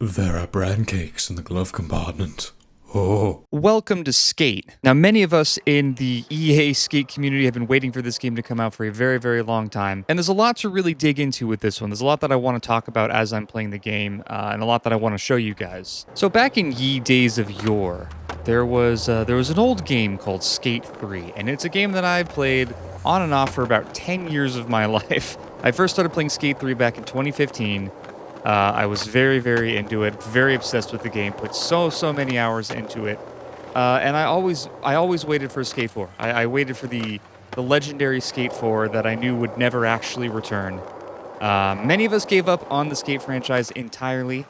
There are bran cakes in the glove compartment. Oh. Welcome to Skate. Now, many of us in the EA Skate community have been waiting for this game to come out for a very, very long time. And there's a lot to really dig into with this one. There's a lot that I want to talk about as I'm playing the game, and a lot that I want to show you guys. So back in ye days of yore, there was an old game called Skate 3, and it's a game that I played on and off for about 10 years of my life. I first started playing Skate 3 back in 2015. I was very, very into it, very obsessed with the game, put so many hours into it, and I always waited for Skate 4. I waited for the legendary Skate 4 that I knew would never actually return. Many of us gave up on the Skate franchise entirely,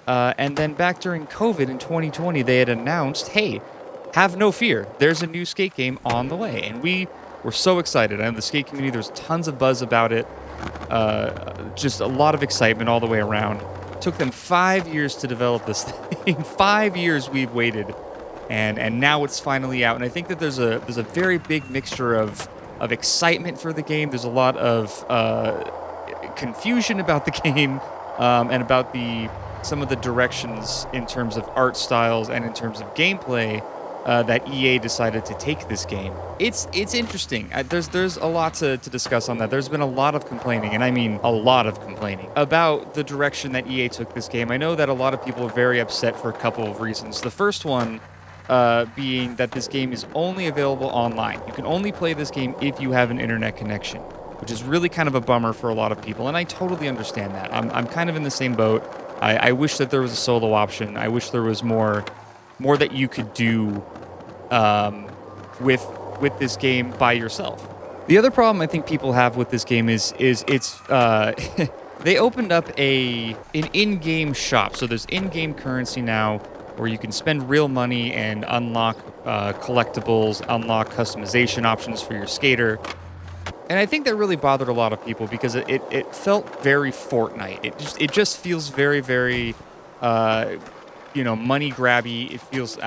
and then back during COVID in 2020, they had announced, hey, have no fear, there's a new Skate game on the way, and we were so excited. I know the Skate community, there's tons of buzz about it. Just a lot of excitement all the way around. Took them 5 years to develop this thing. 5 years we've waited, and now it's finally out. And I think that there's a very big mixture of excitement for the game. There's a lot of confusion about the game, and about some of the directions in terms of art styles and in terms of gameplay that EA decided to take this game. It's interesting. There's a lot to discuss on that. There's been a lot of complaining, and I mean a lot of complaining, about the direction that EA took this game. I know that a lot of people are very upset for a couple of reasons. The first one being that this game is only available online. You can only play this game if you have an internet connection, which is really kind of a bummer for a lot of people, and I totally understand that. I'm kind of in the same boat. I wish that there was a solo option. I wish there was more that you could do with this game by yourself. The other problem I think people have with this game is it's they opened up an in-game shop. So there's in-game currency now where you can spend real money and unlock collectibles, unlock customization options for your skater. And I think that really bothered a lot of people because it felt very Fortnite. It just feels very, very money grabby. It feels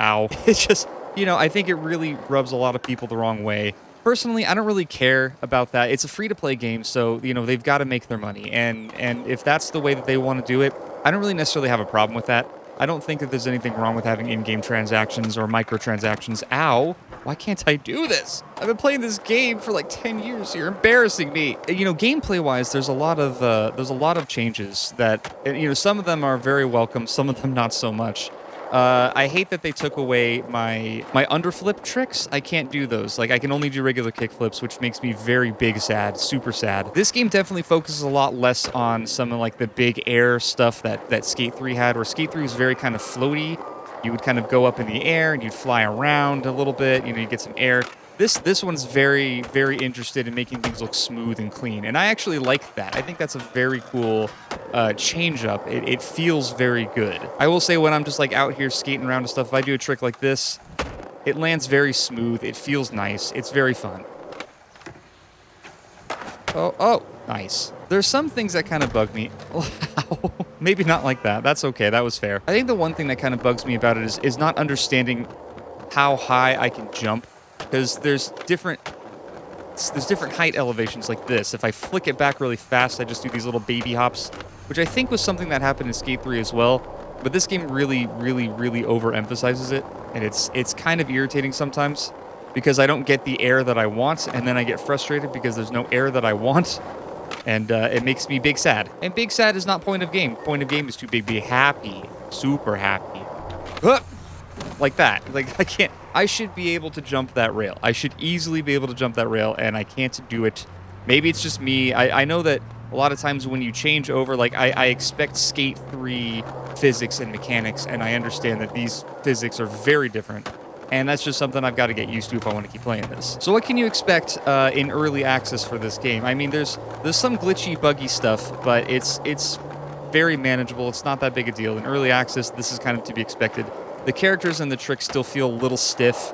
It's just, I think it really rubs a lot of people the wrong way. Personally, I don't really care about that. It's a free-to-play game, so, they've got to make their money. And if that's the way that they want to do it, I don't really necessarily have a problem with that. I don't think that there's anything wrong with having in-game transactions or microtransactions. Ow! Why can't I do this? I've been playing this game for like 10 years. You're embarrassing me. Gameplay-wise, there's a lot of changes that, some of them are very welcome, some of them not so much. I hate that they took away my underflip tricks. I can't do those. Like, I can only do regular kickflips, which makes me very sad, super sad. This game definitely focuses a lot less on some of like the big air stuff that Skate 3 had, where Skate 3 was very kind of floaty. You would kind of go up in the air and you'd fly around a little bit, you get some air. This one's very, very interested in making things look smooth and clean, and I actually like that. I think that's a very cool change up. It feels very good. I will say, when I'm just like out here skating around and stuff, if I do a trick like this, it lands very smooth. It feels nice. It's very fun. Oh, nice. There's some things that kind of bug me. Maybe not like that. That's okay. That was fair. I think the one thing that kind of bugs me about it is not understanding how high I can jump. Because there's different height elevations like this. If I flick it back really fast, I just do these little baby hops, which I think was something that happened in Skate 3 as well. But this game really, really, really overemphasizes it, and it's kind of irritating sometimes because I don't get the air that I want, and then I get frustrated because there's no air that I want, and it makes me big sad. And big sad is not point of game. Point of game is to be happy, super happy. Like that. Like, I should be able to jump that rail. I should easily be able to jump that rail, and I can't do it. Maybe it's just me. I know that a lot of times when you change over, like, I expect Skate 3 physics and mechanics, and I understand that these physics are very different. And that's just something I've got to get used to if I want to keep playing this. So what can you expect in early access for this game? I mean, there's some glitchy, buggy stuff, but it's very manageable. It's not that big a deal. In early access, this is kind of to be expected. The characters and the tricks still feel a little stiff,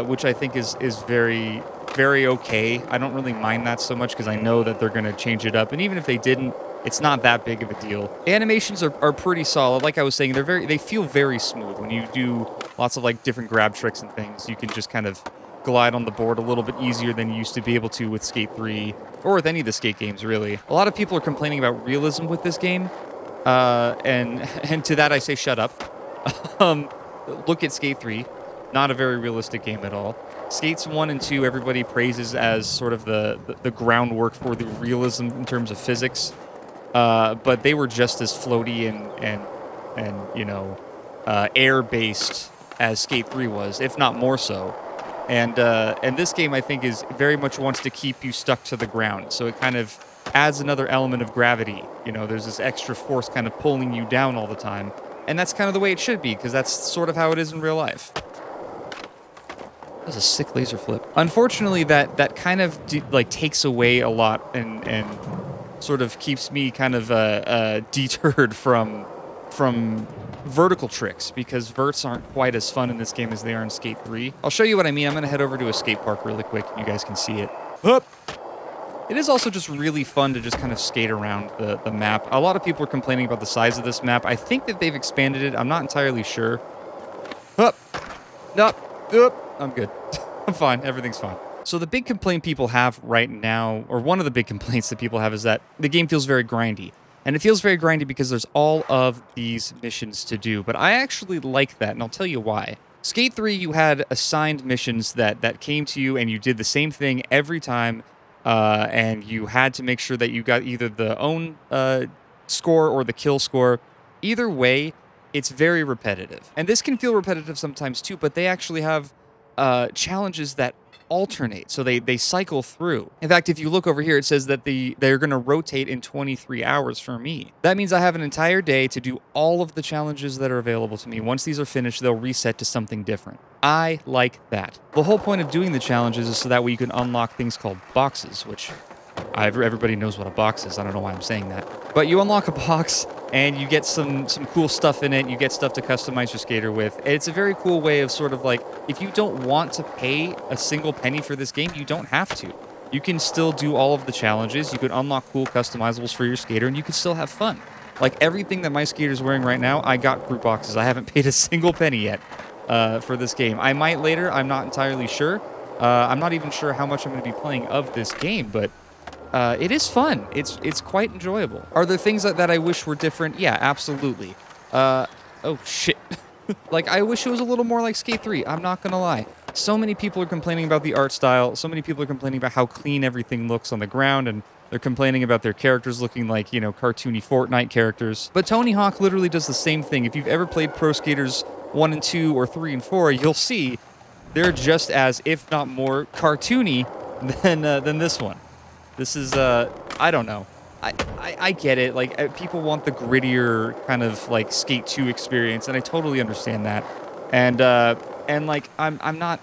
which I think is very, very okay. I don't really mind that so much because I know that they're going to change it up. And even if they didn't, it's not that big of a deal. Animations are pretty solid. Like I was saying, they feel very smooth. When you do lots of like different grab tricks and things, you can just kind of glide on the board a little bit easier than you used to be able to with Skate 3, or with any of the Skate games, really. A lot of people are complaining about realism with this game. And to that I say shut up. Look at Skate 3, not a very realistic game at all. Skates 1 and 2, everybody praises as sort of the groundwork for the realism in terms of physics, but they were just as floaty and air-based as Skate 3 was, if not more so. And this game, I think, is very much wants to keep you stuck to the ground, so it kind of adds another element of gravity. You know, there's this extra force kind of pulling you down all the time, and that's kind of the way it should be, because that's sort of how it is in real life. That was a sick laser flip. Unfortunately, that kind of takes away a lot and sort of keeps me kind of deterred from vertical tricks, because verts aren't quite as fun in this game as they are in Skate 3. I'll show you what I mean. I'm going to head over to a skate park really quick and you guys can see it. Hup! It is also just really fun to just kind of skate around the map. A lot of people are complaining about the size of this map. I think that they've expanded it. I'm not entirely sure. Hup! Nope. I'm good. I'm fine. Everything's fine. So the big complaint people have right now, or one of the big complaints that people have, is that the game feels very grindy. And it feels very grindy because there's all of these missions to do. But I actually like that, and I'll tell you why. Skate 3, you had assigned missions that came to you, and you did the same thing every time. And you had to make sure that you got either the own score or the kill score. Either way, it's very repetitive. And this can feel repetitive sometimes too, but they actually have challenges that alternate, so they cycle through. In fact, if you look over here, it says that they're going to rotate in 23 hours for me. That means I have an entire day to do all of the challenges that are available to me. Once these are finished, they'll reset to something different. I like that. The whole point of doing the challenges is so that way you can unlock things called boxes, which everybody knows what a box is. I don't know why I'm saying that. But you unlock a box, and you get some cool stuff in it. You get stuff to customize your skater with. It's a very cool way of sort of like, if you don't want to pay a single penny for this game, you don't have to. You can still do all of the challenges. You can unlock cool customizables for your skater, and you can still have fun. Like everything that my skater's wearing right now, I got through boxes. I haven't paid a single penny yet for this game. I might later. I'm not entirely sure. I'm not even sure how much I'm going to be playing of this game, but it is fun. It's quite enjoyable. Are there things that I wish were different? Yeah, absolutely. Oh, shit. Like, I wish it was a little more like Skate 3. I'm not gonna lie. So many people are complaining about the art style. So many people are complaining about how clean everything looks on the ground, and they're complaining about their characters looking like, you know, cartoony Fortnite characters. But Tony Hawk literally does the same thing. If you've ever played Pro Skaters 1 and 2 or 3 and 4, you'll see they're just as, if not more, cartoony than this one. This is, I don't know. I get it. Like, people want the grittier kind of, like, Skate 2 experience, and I totally understand that. And like, I'm not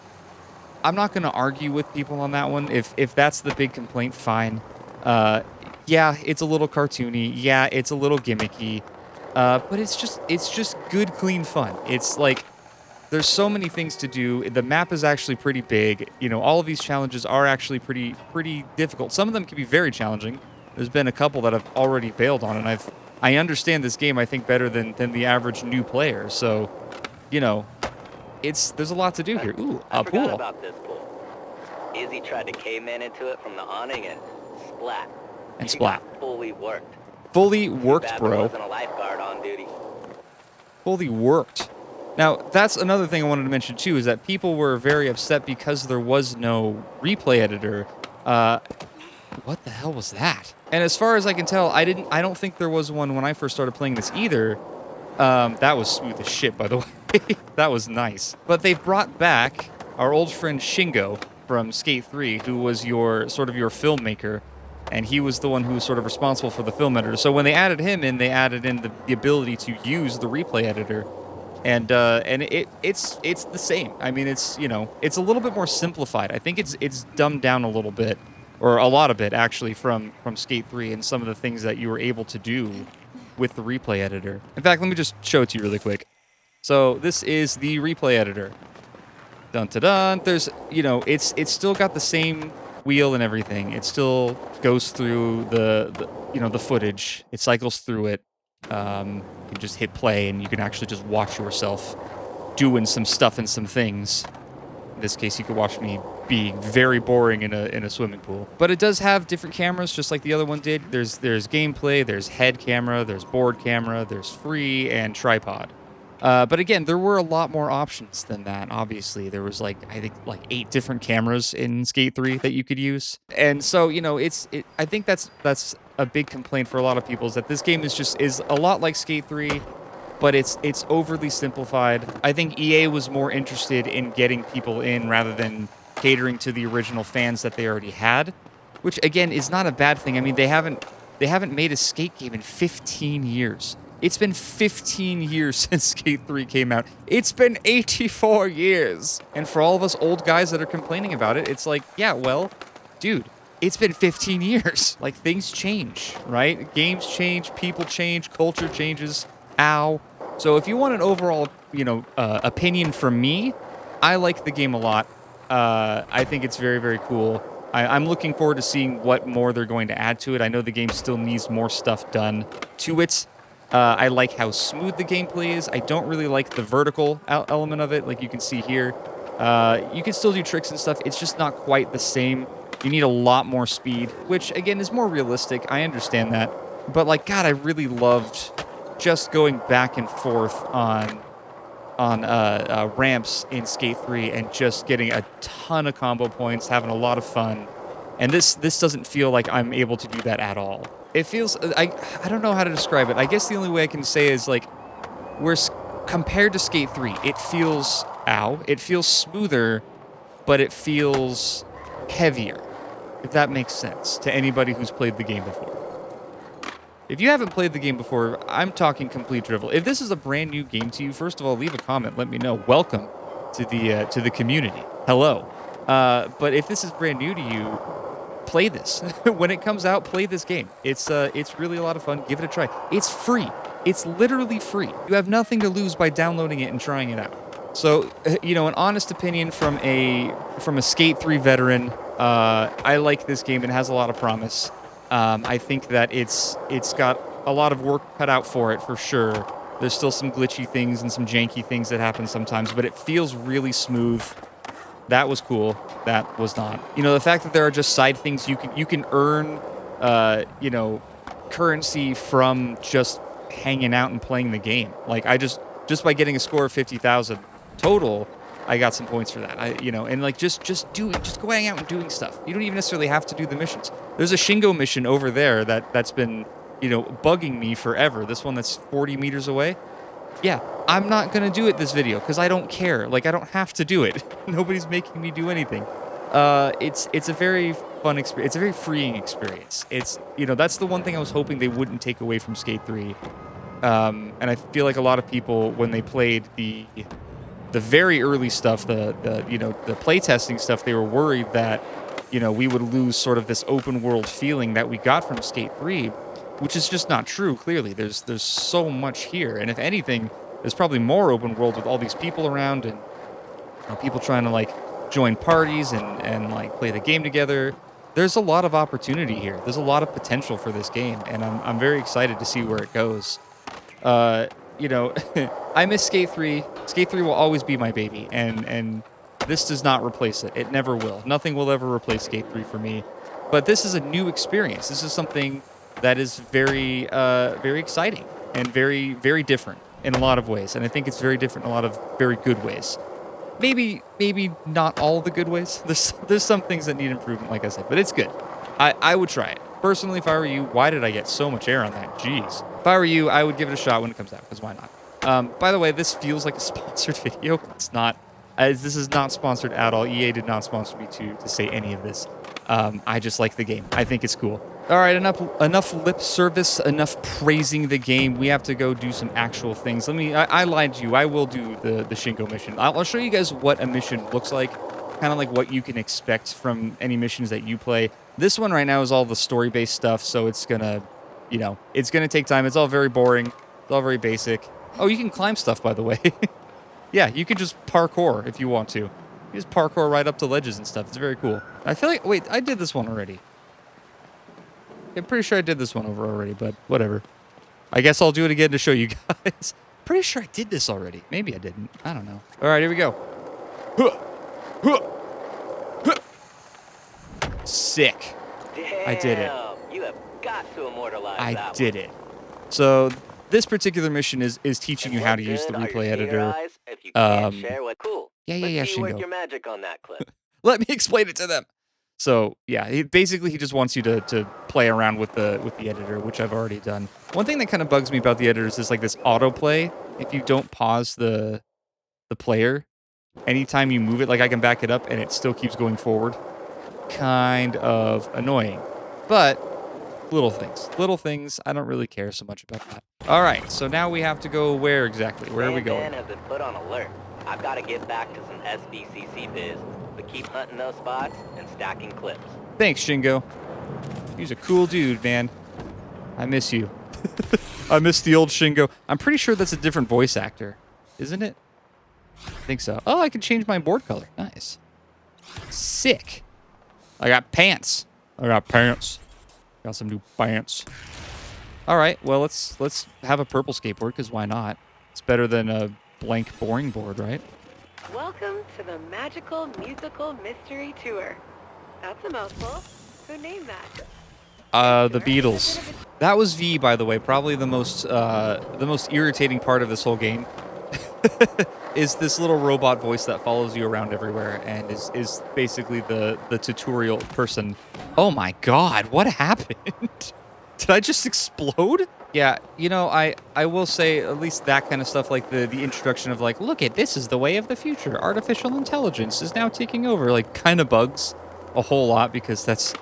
gonna argue with people on that one. If that's the big complaint, fine. Yeah, it's a little cartoony. Yeah, it's a little gimmicky. But it's just good, clean fun. It's like, there's so many things to do. The map is actually pretty big. You know, all of these challenges are actually pretty difficult. Some of them can be very challenging. There's been a couple that I've already bailed on, and I understand this game, I think, better than the average new player. So, you know, there's a lot to do here. Ooh, a I pool. forgot about this pool. Izzy tried to caveman into it from the awning and splat. And She splat. got fully worked. Fully worked, Bad there bro. wasn't a lifeguard on duty. Fully worked. Now, that's another thing I wanted to mention, too, is that people were very upset because there was no replay editor. What the hell was that? And as far as I can tell, I don't think there was one when I first started playing this either. That was smooth as shit, by the way. That was nice. But they've brought back our old friend Shingo from Skate 3, who was your filmmaker, and he was the one who was sort of responsible for the film editor. So when they added him in, they added in the ability to use the replay editor. And it's the same. I mean, it's, you know, it's a little bit more simplified. I think it's dumbed down a little bit, or a lot of it actually, from Skate 3 and some of the things that you were able to do with the replay editor. In fact, let me just show it to you really quick. So this is the replay editor. Dun dun dun. There's, you know, it's still got the same wheel and everything. It still goes through the footage. It cycles through it. You just hit play and you can actually just watch yourself doing some stuff and some things. this case, you could watch me be very boring in a swimming pool. But it does have different cameras, just like the other one did. There's gameplay, there's head camera, there's board camera, there's free, and tripod. But again, there were a lot more options than that. Obviously, there was I think 8 different cameras in Skate 3 that you could use. And so, I think that's a big complaint for a lot of people, is that this game is a lot like Skate 3, but it's overly simplified. I think EA was more interested in getting people in rather than catering to the original fans that they already had, which again is not a bad thing. I mean, they haven't made a skate game in 15 years. It's been 15 years since Skate 3 came out. It's been 84 years. And for all of us old guys that are complaining about it, it's like, yeah, well, dude, it's been 15 years. Like, things change, right? Games change, people change, culture changes. Ow. So if you want an overall, opinion from me, I like the game a lot. I think it's very, very cool. I'm looking forward to seeing what more they're going to add to it. I know the game still needs more stuff done to it. I like how smooth the gameplay is. I don't really like the vertical element of it, like you can see here. You can still do tricks and stuff. It's just not quite the same. You need a lot more speed, which, again, is more realistic. I understand that. But, God, I really loved just going back and forth on ramps in Skate 3 and just getting a ton of combo points, having a lot of fun. And this doesn't feel like I'm able to do that at all. It feels, I don't know how to describe it. I guess the only way I can say is, compared to Skate 3, it feels, it feels smoother, but it feels heavier, if that makes sense to anybody who's played the game before. If you haven't played the game before, I'm talking complete drivel. If this is a brand new game to you, first of all, leave a comment. Let me know. Welcome to the community. Hello. But if this is brand new to you, play this. When it comes out, play this game. It's really a lot of fun. Give it a try. It's free. It's literally free. You have nothing to lose by downloading it and trying it out. So, an honest opinion from a Skate 3 veteran, I like this game. It has a lot of promise. I think that it's got a lot of work cut out for it, for sure. There's still some glitchy things and some janky things that happen sometimes, but it feels really smooth. That was cool. That was not. The fact that there are just side things you can earn, currency from just hanging out and playing the game. Like, I just by getting a score of 50,000 total, I got some points for that. Just go hang out and doing stuff. You don't even necessarily have to do the missions. There's a Shingo mission over there that's been, bugging me forever. This one that's 40 meters away. Yeah, I'm not going to do it this video because I don't care. I don't have to do it. Nobody's making me do anything. It's a very fun experience. It's a very freeing experience. It's, that's the one thing I was hoping they wouldn't take away from Skate 3. And I feel like a lot of people, when they played the very early stuff, the playtesting stuff, they were worried that, we would lose sort of this open world feeling that we got from Skate 3. Which is just not true, clearly. There's so much here. And if anything, there's probably more open world with all these people around and people trying to, join parties and play the game together. There's a lot of opportunity here. There's a lot of potential for this game, and I'm very excited to see where it goes. I miss Skate 3. Skate 3 will always be my baby, and this does not replace it. It never will. Nothing will ever replace Skate 3 for me. But this is a new experience. This is something that is very, very exciting and very, very different in a lot of ways. And I think it's very different in a lot of very good ways. Maybe not all the good ways. There's some things that need improvement, like I said, but it's good. I would try it. Personally, if I were you, why did I get so much air on that? Jeez. If I were you, I would give it a shot when it comes out, because why not? By the way, this feels like a sponsored video. It's not. This is not sponsored at all. EA did not sponsor me to say any of this. I just like the game. I think it's cool. All right, enough lip service, enough praising the game. We have to go do some actual things. I lied to you. I will do the Shingo mission. I'll show you guys what a mission looks like, kind of like what you can expect from any missions that you play. This one right now is all the story-based stuff, so it's gonna, it's gonna take time. It's all very boring. It's all very basic. Oh, you can climb stuff, by the way. Yeah, you can just parkour if you want to. You just parkour right up to ledges and stuff. It's very cool. I feel like, wait, I did this one already. I'm pretty sure I did this one over already, but whatever. I guess I'll do it again to show you guys. Pretty sure I did this already. Maybe I didn't. I don't know. All right, here we go. Sick. Damn, I did it. You have got to immortalize that I one. did it. So this particular mission is teaching And you how what to use the good are your replay skater editor. eyes if you can't Um, share what cool. yeah, Let's see you work Shingo. your magic on that clip. Let me explain it to them. So yeah, basically he just wants you to play around with the editor, which I've already done. One thing that kind of bugs me about the editors is like this autoplay. If you don't pause the player, anytime you move it, like I can back it up and it still keeps going forward. Kind of annoying, but little things. I don't really care so much about that. All right, so now we have to go where exactly? Where are we going? Man has been put on alert. I've got to get back to some SBCC biz, but keep hunting those spots and stacking clips. Thanks, Shingo. He's a cool dude, man. I miss you. I miss the old Shingo. I'm pretty sure that's a different voice actor, isn't it? I think so. Oh, I can change my board color. Nice. Sick. I got pants. Got some new pants. All right, well, let's have a purple skateboard, because why not? It's better than a blank, boring board, right? Welcome to the Magical Musical Mystery Tour. That's a mouthful. Who named that? The Beatles. That was V, by the way. Probably the most irritating part of this whole game is this little robot voice that follows you around everywhere and is basically the tutorial person. Oh my God, what happened? Did I just explode? Yeah, you know, I will say at least that kind of stuff, like the introduction of like, look at this is the way of the future. Artificial intelligence is now taking over. Like, kind of bugs a whole lot because that's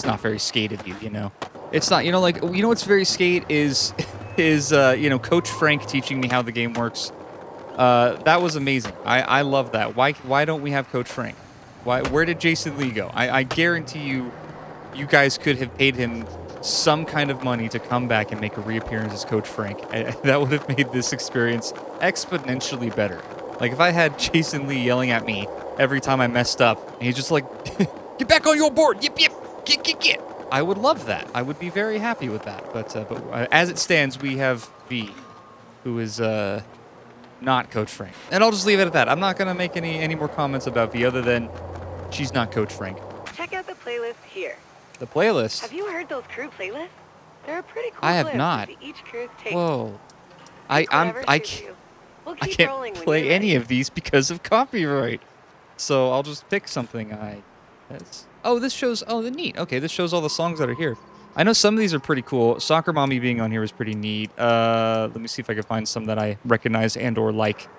not very Skate of you, you know. It's not, you know, like, you know what's very Skate is you know, Coach Frank teaching me how the game works. That was amazing. I love that. Why don't we have Coach Frank? Where did Jason Lee go? I guarantee you guys could have paid him some kind of money to come back and make a reappearance as Coach Frank. That would have made this experience exponentially better. Like, if I had Jason Lee yelling at me every time I messed up, and he's just like, get back on your board, yip, get. I would love that. I would be very happy with that. But as it stands, we have V, who is not Coach Frank. And I'll just leave it at that. I'm not going to make any more comments about V other than she's not Coach Frank. Check out the playlist here. The playlist? Have you heard those crew playlists? They're a pretty cool I have list not. to each crew's taste. Whoa. Whatever I suits you. We'll I keep rolling can't when play you're any ready. of these because of copyright. So I'll just pick something Oh, this shows... Oh, the neat. Okay, this shows all the songs that are here. I know some of these are pretty cool. Soccer Mommy being on here is pretty neat. Let me see if I can find some that I recognize and or like.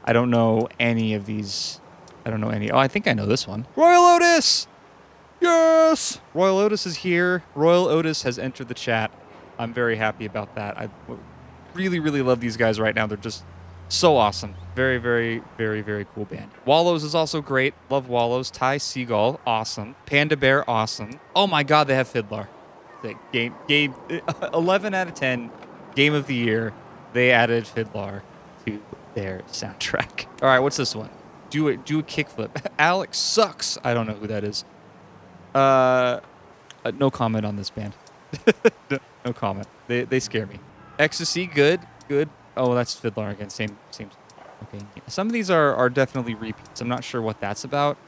I don't know any of these. I don't know any. Oh, I think I know this one. Royal Otis! Yes! Royal Otis is here. Royal Otis has entered the chat. I'm very happy about that. I really, really love these guys right now. They're just so awesome. Very, very, very, very cool band. Wallows is also great. Love Wallows. Ty Seagull, awesome. Panda Bear, awesome. Oh my God, they have Fiddler. The game 11 out of 10 game of the year. They added Fiddler to their soundtrack. All right, what's this one? Do a kickflip. Alex sucks. I don't know who that is. No comment on this band. no comment. They scare me. Ecstasy, good. Oh, that's Fiddler again. Same. Okay. Some of these are definitely repeats. I'm not sure what that's about.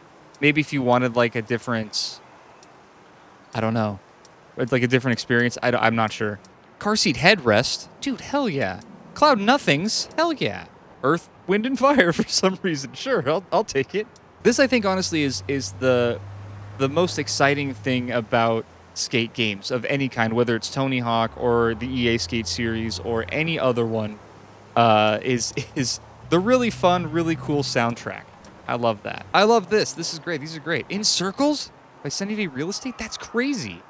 Maybe if you wanted like a different, I don't know, it's like a different experience. I'm not sure. Car seat headrest, dude. Hell yeah. Cloud nothings. Hell yeah. Earth, wind, and fire for some reason. Sure, I'll take it. This, I think, honestly, is the most exciting thing about skate games of any kind, whether it's Tony Hawk or the EA Skate series or any other one, is the really fun, really cool soundtrack. I love that. I love this. This is great. These are great. In Circles by Sunny Day Real Estate? That's crazy.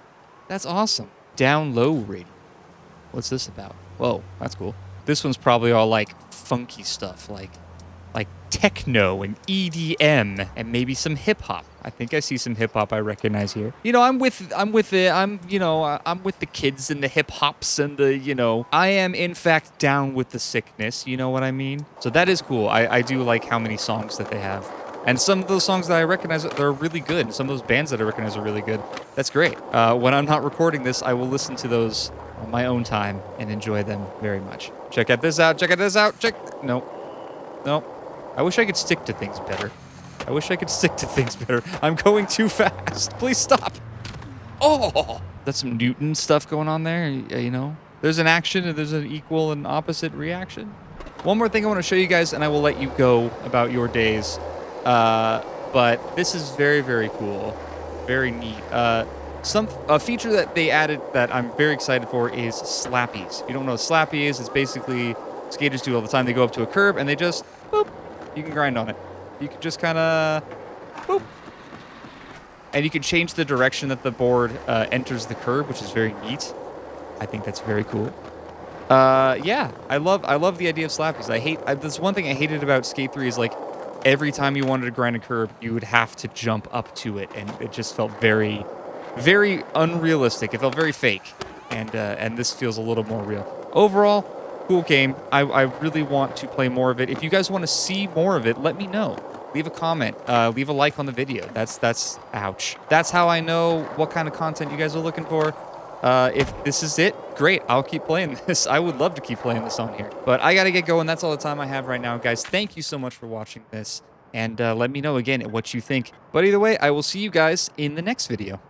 That's awesome. Down Low Radio. What's this about? Whoa, that's cool. This one's probably all like funky stuff, like techno and EDM and maybe some hip hop. I think I see some hip hop I recognize here. You know, I'm with the kids and the hip hops and the, you know, I am in fact down with the sickness. You know what I mean? So that is cool. I do like how many songs that they have. And some of those songs that I recognize, they're really good. Some of those bands that I recognize are really good. That's great. When I'm not recording this, I will listen to those on my own time and enjoy them very much. Check this out. Nope. I wish I could stick to things better. I wish I could stick to things better. I'm going too fast. Please stop. Oh, that's some Newton stuff going on there, you know? There's an action and there's an equal and opposite reaction. One more thing I want to show you guys, and I will let you go about your days. But this is very, very cool. Very neat. A feature that they added that I'm very excited for is slappies. If you don't know what slappy is, it's basically skaters do all the time. They go up to a curb and they just, boop, you can grind on it. You can just kind of, boop. And you can change the direction that the board enters the curb, which is very neat. I think that's very cool. Yeah, I love the idea of slappies. This one thing I hated about Skate 3 is like every time you wanted to grind a curb, you would have to jump up to it, and it just felt very, very unrealistic. It felt very fake, and this feels a little more real. Overall, cool game. I really want to play more of it. If you guys want to see more of it, let me know. Leave a comment. Leave a like on the video. That's ouch. That's how I know what kind of content you guys are looking for. If this is it, great. I'll keep playing this. I would love to keep playing this on here. But I got to get going. That's all the time I have right now, guys. Thank you so much for watching this. And let me know again what you think. But either way, I will see you guys in the next video.